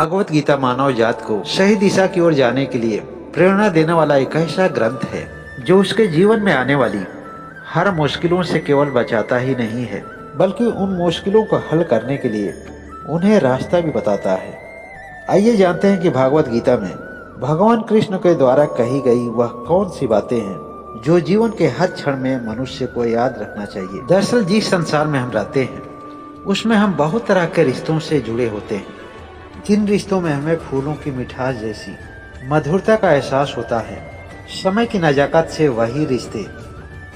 भागवत गीता मानव जात को सही दिशा की ओर जाने के लिए प्रेरणा देने वाला एक ऐसा ग्रंथ है जो उसके जीवन में आने वाली हर मुश्किलों से केवल बचाता ही नहीं है, बल्कि उन मुश्किलों को हल करने के लिए उन्हें रास्ता भी बताता है। आइए जानते हैं कि भागवत गीता में भगवान कृष्ण के द्वारा कही गई वह कौन सी बातें हैं जो जीवन के हर क्षण में मनुष्य को याद रखना चाहिए। दरअसल जिस संसार में हम रहते हैं उसमें हम बहुत तरह के रिश्तों से जुड़े होते हैं, जिन रिश्तों में हमें फूलों की मिठास जैसी मधुरता का एहसास होता है। समय की नजाकत से वही रिश्ते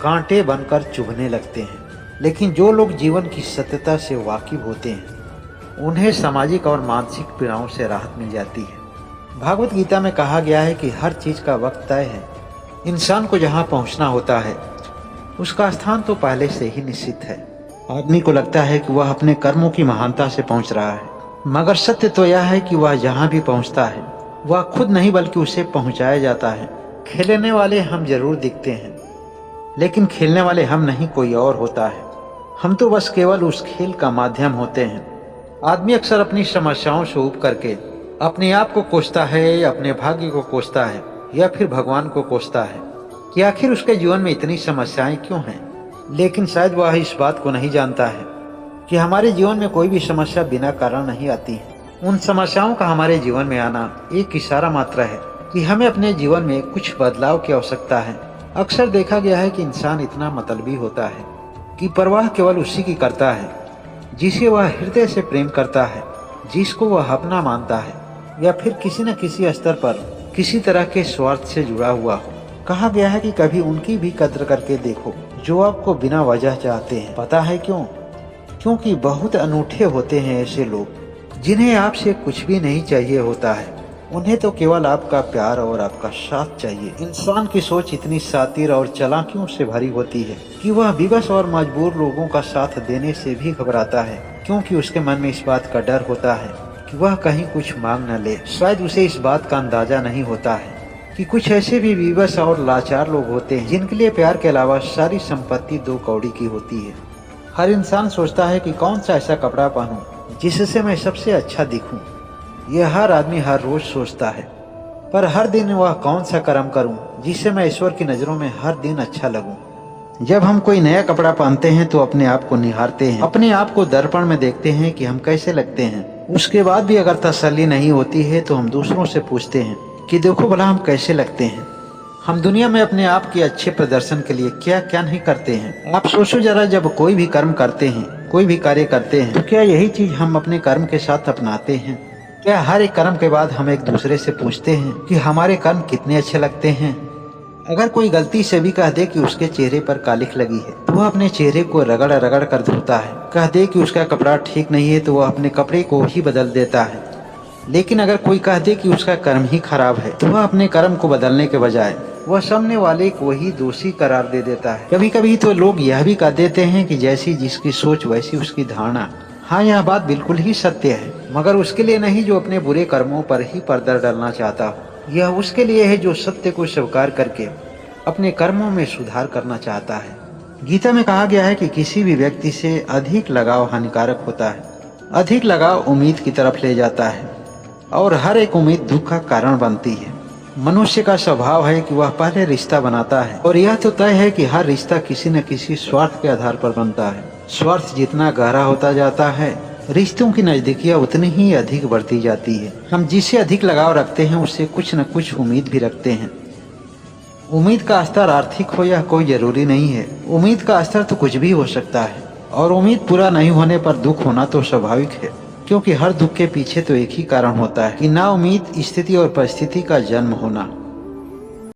कांटे बनकर चुभने लगते हैं, लेकिन जो लोग जीवन की सत्यता से वाकिफ होते हैं उन्हें सामाजिक और मानसिक पीड़ाओं से राहत मिल जाती है। भागवत गीता में कहा गया है कि हर चीज का वक्त तय है। इंसान को जहाँ पहुँचना होता है उसका स्थान तो पहले से ही निश्चित है। आदमी को लगता है कि वह अपने कर्मों की महानता से पहुँच रहा है, मगर सत्य तो यह है कि वह जहाँ भी पहुँचता है वह खुद नहीं बल्कि उसे पहुँचाया जाता है। खेलने वाले हम जरूर दिखते हैं, लेकिन खेलने वाले हम नहीं, कोई और होता है। हम तो बस केवल उस खेल का माध्यम होते हैं। आदमी अक्सर अपनी समस्याओं से ऊब करके अपने आप को कोसता है, अपने भाग्य को कोसता है या फिर भगवान को कोसता है कि आखिर उसके जीवन में इतनी समस्याएं क्यों हैं। लेकिन शायद वह इस बात को नहीं जानता है कि हमारे जीवन में कोई भी समस्या बिना कारण नहीं आती है। उन समस्याओं का हमारे जीवन में आना एक इशारा मात्र है कि हमें अपने जीवन में कुछ बदलाव की आवश्यकता है। अक्सर देखा गया है कि इंसान इतना मतलबी होता है कि परवाह केवल उसी की करता है जिसे वह हृदय से प्रेम करता है, जिसको वह अपना मानता है, या फिर किसी न किसी स्तर पर किसी तरह के स्वार्थ से जुड़ा हुआ हो। कहा गया है कि कभी उनकी भी कद्र करके देखो जो आपको बिना वजह चाहते हैं। पता है क्यों? क्योंकि बहुत अनूठे होते हैं ऐसे लोग जिन्हें आपसे कुछ भी नहीं चाहिए होता है, उन्हें तो केवल आपका प्यार और आपका साथ चाहिए। इंसान की सोच इतनी शातिर और चालाकियों से भरी होती है कि वह विवश और मजबूर लोगों का साथ देने से भी घबराता है, क्योंकि उसके मन में इस बात का डर होता है कि वह कहीं कुछ मांग न ले। शायद उसे इस बात का अंदाजा नहीं होता है कि कुछ ऐसे भी विवश और लाचार लोग होते हैं जिनके लिए प्यार के अलावा सारी संपत्ति दो कौड़ी की होती है। हर इंसान सोचता है कि कौन सा ऐसा कपड़ा पहनूं जिससे मैं सबसे अच्छा दिखूं। यह हर आदमी हर रोज सोचता है, पर हर दिन वह कौन सा कर्म करूं जिससे मैं ईश्वर की नजरों में हर दिन अच्छा लगूं। जब हम कोई नया कपड़ा पहनते हैं तो अपने आप को निहारते हैं, अपने आप को दर्पण में देखते हैं कि हम कैसे लगते हैं। उसके बाद भी अगर तसल्ली नहीं होती है तो हम दूसरों से पूछते हैं कि देखो भला हम कैसे लगते हैं। हम दुनिया में अपने आप के अच्छे प्रदर्शन के लिए क्या क्या नहीं करते हैं। आप सोचो जरा, जब कोई भी कर्म करते हैं, कोई भी कार्य करते हैं, तो क्या यही चीज हम अपने कर्म के साथ अपनाते हैं? क्या हर एक कर्म के बाद हम एक दूसरे से पूछते हैं कि हमारे कर्म कितने अच्छे लगते हैं? अगर कोई गलती से भी कह दे कि उसके चेहरे पर कालिख लगी है तो वह अपने चेहरे को रगड़ रगड़ कर धोता है। कह दे कि उसका कपड़ा ठीक नहीं है तो वह अपने कपड़े को ही बदल देता है। लेकिन अगर कोई कह दे कि उसका कर्म ही खराब है तो वह अपने कर्म को बदलने के बजाय वह सामने वाले को ही दोषी करार दे देता है। कभी कभी तो लोग यह भी कह देते हैं कि जैसी जिसकी सोच वैसी उसकी धारणा। हाँ, यह बात बिल्कुल ही सत्य है, मगर उसके लिए नहीं जो अपने बुरे कर्मों पर ही पर्दा डालना चाहता हो। यह उसके लिए है जो सत्य को स्वीकार करके अपने कर्मों में सुधार करना चाहता है। गीता में कहा गया है कि किसी भी व्यक्ति से अधिक लगाव हानिकारक होता है। अधिक लगाव उम्मीद की तरफ ले जाता है और हर एक उम्मीद दुख का कारण बनती है। मनुष्य का स्वभाव है कि वह पहले रिश्ता बनाता है, और यह तो तय है कि हर रिश्ता किसी न किसी स्वार्थ के आधार पर बनता है। स्वार्थ जितना गहरा होता जाता है, रिश्तों की नजदीकियां उतनी ही अधिक बढ़ती जाती है। हम जिससे अधिक लगाव रखते हैं उससे कुछ न कुछ उम्मीद भी रखते हैं। उम्मीद का स्तर आर्थिक हो या कोई जरूरी नहीं है। उम्मीद का स्तर तो कुछ भी हो सकता है, और उम्मीद पूरा नहीं होने पर दुख होना तो स्वाभाविक है, क्योंकि हर दुख के पीछे तो एक ही कारण होता है कि नाउम्मीद स्थिति और परिस्थिति का जन्म होना।